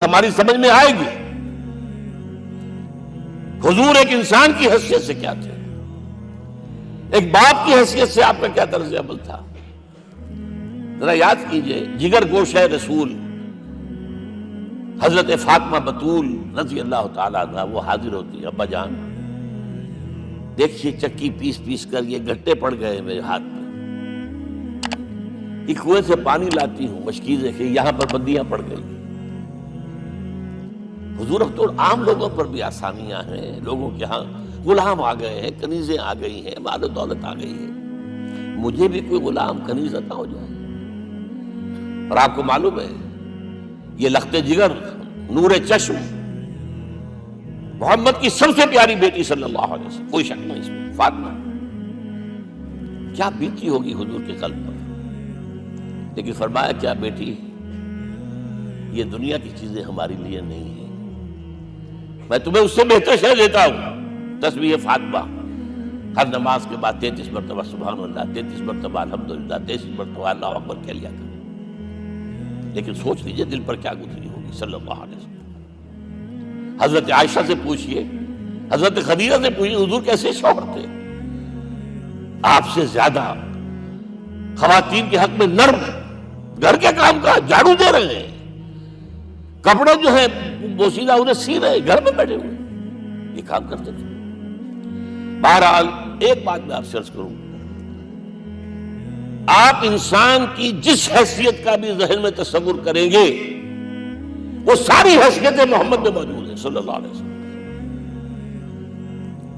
ہماری سمجھ میں آئے گی حضور ایک انسان کی حیثیت سے کیا تھے، ایک باپ کی حیثیت سے آپ کا کیا طرز عمل تھا۔ ذرا یاد کیجئے، جگر گوشہ رسول حضرت فاطمہ بطول رضی اللہ تعالیٰ عنہ وہ حاضر ہوتی ہے، ابا جان دیکھیے چکی پیس پیس کر یہ گھٹے پڑ گئے میرے ہاتھ میں، ایک کنویں سے پانی لاتی ہوں، مشکیزیں کہ یہاں پر بندیاں پڑ گئی۔ حضور اب تو عام لوگوں پر بھی آسانیاں ہیں، لوگوں کے ہاں غلام آ گئے ہیں، کنیزیں آ گئی ہیں، مال و دولت آ گئی ہے، مجھے بھی کوئی غلام کنیز عطا ہو جائے۔ اور آپ کو معلوم ہے یہ لخت جگر نور چشم محمد کی سب سے پیاری بیٹی صلی اللہ علیہ وسلم، کوئی شک نہیں اس میں، فاطمہ کیا بیتی ہوگی حضور کے قلب پر۔ لیکن فرمایا کیا بیٹی، یہ دنیا کی چیزیں ہمارے لیے نہیں ہیں، میں تمہیں اس سے بہتر شے دیتا ہوں، تسبیح فاطمہ ہر نماز کے بعد 33 مرتبہ سبحان اللہ، 33 مرتبہ الحمدللہ، 33 مرتبہ اللہ اکبر کہہ لیا کرو۔ لیکن سوچ لیجئے دل پر کیا گزری ہوگی صلی اللہ علیہ وسلم۔ حضرت عائشہ سے پوچھئے، حضرت خدیجہ سے پوچھئے حضور کیسے شوہر تھے، آپ سے زیادہ خواتین کے حق میں نرم، گھر کے کام کا جھاڑو دے رہے ہیں، کپڑے جو ہیں بوسیدہ انہیں سی رہے، گھر میں بیٹھے ہوئے یہ کام کرتے تھے۔ بہرحال ایک بات میں آپ سے عرض کروں، آپ انسان کی جس حیثیت کا بھی ذہن میں تصور کریں گے وہ ساری حیثیتیں محمد میں موجود ہیں صلی اللہ علیہ وسلم۔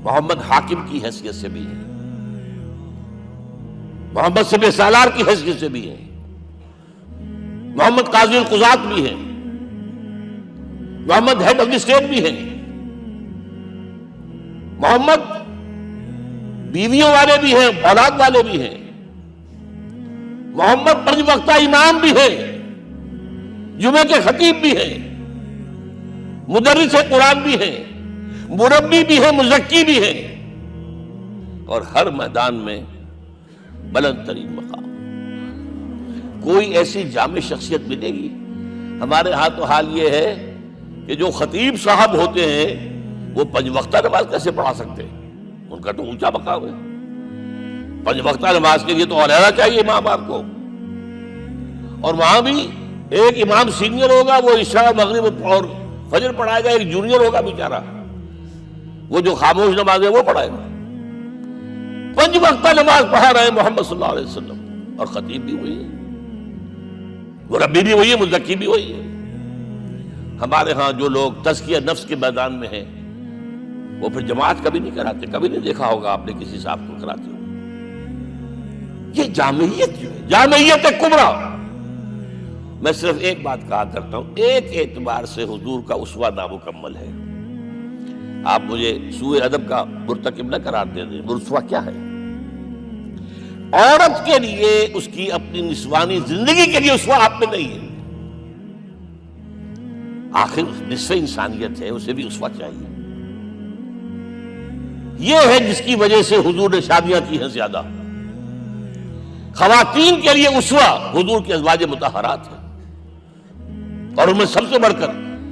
محمد حاکم کی حیثیت سے بھی ہے، محمد سب سالار کی حیثیت سے بھی ہے، محمد قاضی القضات بھی ہیں، محمد ہیڈ آف دی اسٹیٹ بھی ہیں، محمد بیویوں والے بھی ہیں، اولاد والے بھی ہیں، محمد 5 وقتہ امام بھی ہیں، جمعے کے خطیب بھی ہیں، مدرس قرآن بھی ہیں، مربی بھی ہیں، مزکی بھی ہیں، اور ہر میدان میں بلند ترین مقام۔ کوئی ایسی جامع شخصیت ملے گی؟ ہمارے ہاں تو حال یہ ہے کہ جو خطیب صاحب ہوتے ہیں وہ 5 وقتہ نماز کیسے پڑھا سکتے ہیں، ان کا تو اونچا مقام ہے۔ 5 وقتہ نماز کے لیے تو علیحدہ چاہیے امام آپ کو، اور وہاں بھی ایک امام سینئر ہوگا وہ عشاء مغرب اور فجر پڑھائے گا، ایک جونیئر ہوگا بیچارہ وہ جو خاموش نماز ہے وہ پڑھائے گا۔ 5 وقتہ نماز پڑھا رہے ہیں محمد صلی اللہ علیہ وسلم، اور خطیب بھی وہی ہے، مربی بھی وہی ہے، مزکی بھی وہی ہے۔ ہمارے ہاں جو لوگ تزکیہ نفس کے میدان میں ہیں وہ پھر جماعت کبھی نہیں کراتے، کبھی نہیں دیکھا ہوگا آپ نے کسی صاحب کو کراتے ہوئے۔ یہ جامعیت جو ہے، جامعیت کبریٰ، میں صرف ایک بات کہا کرتا ہوں، ایک اعتبار سے حضور کا اسوہ نامکمل ہے۔ آپ مجھے سوء ادب کا مرتکب نہ قرار دے دیں، اسوہ کیا ہے؟ عورت کے لیے اس کی اپنی نسوانی زندگی کے لیے اسوہ آپ میں نہیں ہے، آخر نصف انسانیت ہے، اسے بھی اسوہ چاہیے۔ یہ ہے جس کی وجہ سے حضور نے شادیاں کی ہیں زیادہ۔ خواتین کے لیے اسوہ حضور کے ازواج مطہرات ہیں، اور ان میں سب سے بڑھ کر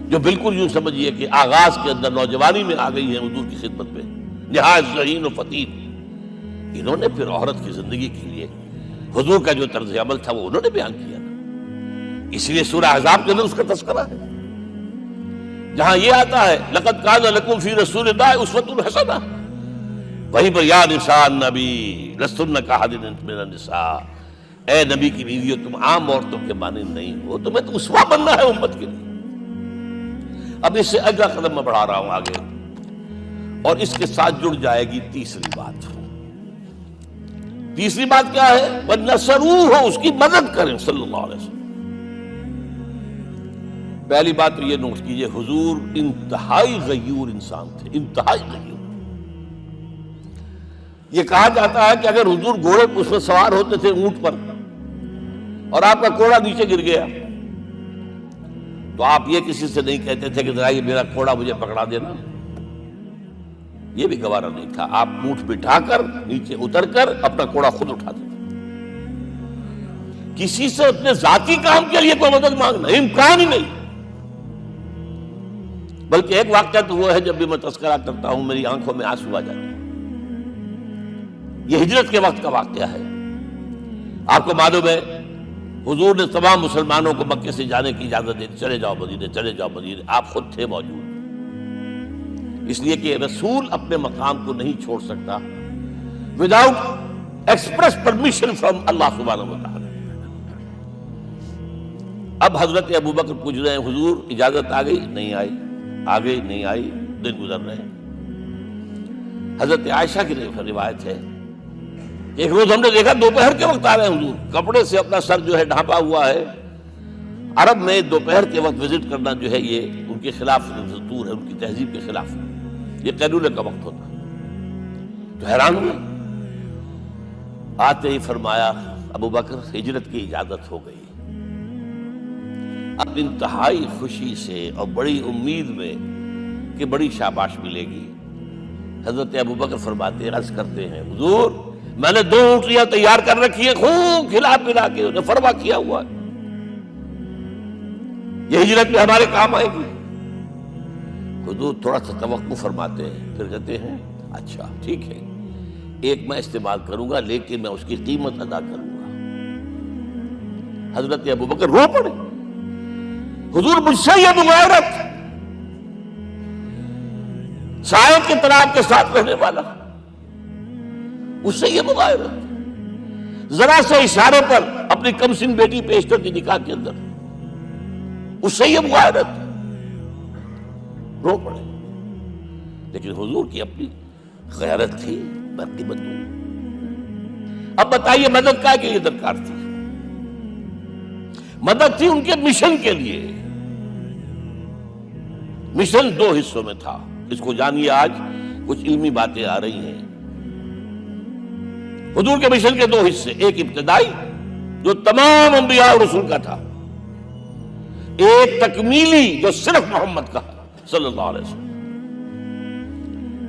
جو بالکل یوں سمجھیے کہ آغاز کے اندر نوجوانی میں آ گئی ہیں حضور کی خدمت میں، نہایت ذہین و فتین، انہوں نے پھر عورت کی زندگی کے لیے حضور کا جو طرز عمل تھا وہ انہوں نے بیان کیا نا۔ اس لیے سورہ احزاب کے اندر اس کا تذکرہ ہے، جہاں یہ آتا ہے لقد کان لکم فی رسول اللہ اسوۃ حسنہ، وہیں پر یا نساء النبی لستن کاحد من النساء، اے نبی کی بیویوں تم عام عورتوں کے مانند نہیں ہو، تمہیں تو اسوہ بننا ہے امت کے لیے۔ اب اس سے اگلا قدم میں بڑھا رہا ہوں آگے، اور اس کے ساتھ جڑ جائے گی تیسری بات۔ تیسری بات کیا ہے؟ وَنَصَرُوهُ، اس کی مدد کریں صلی اللہ علیہ وسلم۔ پہلی بات تو یہ نوٹ کیجئے، حضور انتہائی غیور انسان تھے، انتہائی غیور۔ یہ کہا جاتا ہے کہ اگر حضور گھوڑے اس پر سوار ہوتے تھے اونٹ پر، اور آپ کا کوڑا نیچے گر گیا تو آپ یہ کسی سے نہیں کہتے تھے کہ ذرا یہ میرا کوڑا مجھے پکڑا دینا، یہ بھی گوارا نہیں تھا، آپ اونٹ بٹھا کر نیچے اتر کر اپنا کوڑا خود اٹھاتے تھے۔ کسی سے اپنے ذاتی کام کے لیے کوئی مدد مانگنا امکان ہی نہیں۔ بلکہ ایک واقعہ تو وہ ہے جب بھی میں تذکرہ کرتا ہوں میری آنکھوں میں آنسو آ جاتے ہیں. یہ ہجرت کے وقت کا واقعہ ہے. آپ کو معلوم ہے حضور نے تمام مسلمانوں کو مکے سے جانے کی اجازت دی، چلے جاؤ مدینے، چلے جاؤ مدینے. آپ خود تھے موجود، اس لیے کہ رسول اپنے مقام کو نہیں چھوڑ سکتا وداؤٹ ایکسپریس پرمیشن فرام اللہ سبحانہ وتعالی. اب حضرت ابوبکر پوچھ رہے ہیں حضور اجازت آ گئی؟ نہیں آئی. آ گئی؟ نہیں آئی. دن گزر رہے ہیں. حضرت عائشہ کی روایت ہے ایک روز ہم نے دیکھا دوپہر کے وقت آ رہے ہیں حضور، کپڑے سے اپنا سر جو ہے ڈھانپا ہوا ہے. عرب میں دوپہر کے وقت وزٹ کرنا جو ہے یہ ان کے خلاف دستور ہے، ان کی تہذیب کے خلاف. یہ قیلولے کا وقت ہوتا. تو حیران ہوئے. آتے ہی فرمایا ابوبکر ہجرت کی اجازت ہو گئی. اب انتہائی خوشی سے اور بڑی امید میں کہ بڑی شاباش ملے گی حضرت ابوبکر فرماتے ہیں، عرض کرتے ہیں حضور میں نے 2 اونٹیاں تیار کر رکھی ہیں، خوب کھلا پلا کے انہیں فرما کیا ہوا ہے، یہ ہجرت میں ہمارے کام آئے گی. حضور تھوڑا سا توقع فرماتے ہیں، پھر کہتے ہیں اچھا ٹھیک ہے، ایک میں استعمال کروں گا لیکن میں اس کی قیمت ادا کروں گا. حضرت ابوبکر رو پڑے. حضور مجھ سے یہ مغایرت، سائے کے تناب کے ساتھ رہنے والا، اس سے یہ مغایرت، ذرا سے اشارے پر اپنی کم سن بیٹی پیش کرتی نکاح کے اندر، اس سے یہ مغایرت. رو پڑے. لیکن حضور کی اپنی غیرت تھی، میں قیمت دوں. اب بتائیے مدد کا کے لیے درکار تھی؟ مدد تھی ان کے مشن کے لیے. مشن 2 حصوں میں تھا. اس کو جانیے، آج کچھ علمی باتیں آ رہی ہیں. حضور کے مشن کے 2 حصے، ایک ابتدائی جو تمام انبیاء اور رسول کا تھا، ایک تکمیلی جو صرف محمد کا صلی اللہ علیہ وسلم.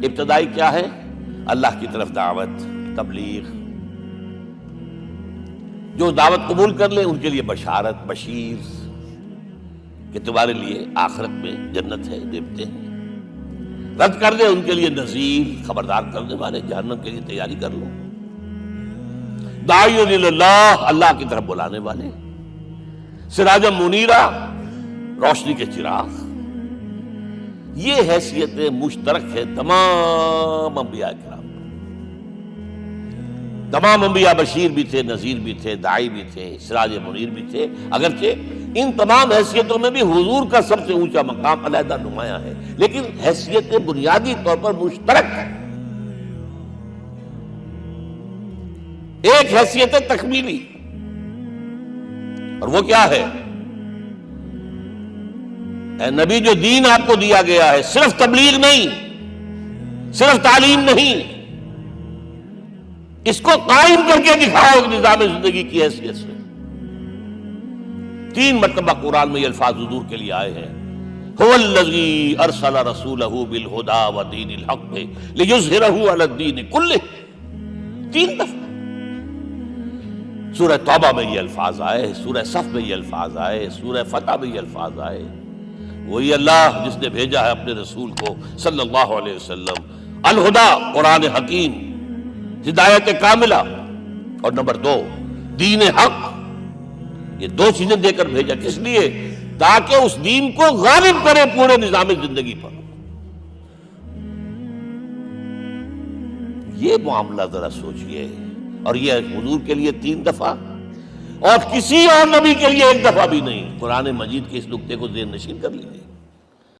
ابتدائی کیا ہے؟ اللہ کی طرف دعوت، تبلیغ. جو دعوت قبول کر لیں ان کے لیے بشارت، بشیر کہ تمہارے لیے آخرت میں جنت ہے، دیوتے ہیں. رد کر دیں ان کے لیے نذیر، خبردار کرنے والے، جہنم کے لیے تیاری کر لو. داعی اللہ، اللہ کی طرف بلانے والے. سراجا منیرا، روشنی کے چراغ. یہ حیثیتیں مشترک ہے تمام انبیاء کرام. تمام انبیاء بشیر بھی تھے، نذیر بھی تھے، داعی بھی تھے، سراج منیر بھی تھے. اگرچہ ان تمام حیثیتوں میں بھی حضور کا سب سے اونچا مقام علیحدہ نمایاں ہے، لیکن حیثیتیں بنیادی طور پر مشترک ہیں. ایک حیثیت تکمیلی، اور وہ کیا ہے؟ اے نبی جو دین آپ کو دیا گیا ہے صرف تبلیغ نہیں، صرف تعلیم نہیں، اس کو قائم کر کے دکھاؤ نظام زندگی کی حیثیت سے. 3 مرتبہ قرآن میں یہ الفاظ حضور کے لیے آئے ہیں، هو الذی ارسل رسولہ بالہدی ودین الحق لیظہرہ علی الدین کلہ. 3 دفعہ سورہ توبہ میں یہ الفاظ آئے، سورہ صف میں یہ الفاظ آئے، سورہ فتح میں یہ الفاظ آئے. وہی اللہ جس نے بھیجا ہے اپنے رسول کو صلی اللہ علیہ وسلم، الہدا قرآن حکیم، ہدایت کاملہ، اور نمبر 2 دین حق. یہ 2 چیزیں دے کر بھیجا. کس لیے؟ تاکہ اس دین کو غالب کرے پورے نظام زندگی پر. یہ معاملہ ذرا سوچئے. اور یہ حضور کے لیے 3 دفعہ، اور کسی اور نبی کے لیے 1 دفعہ بھی نہیں. قرآن مجید کے اس نقطے کو ذہن نشین کر لیجیے.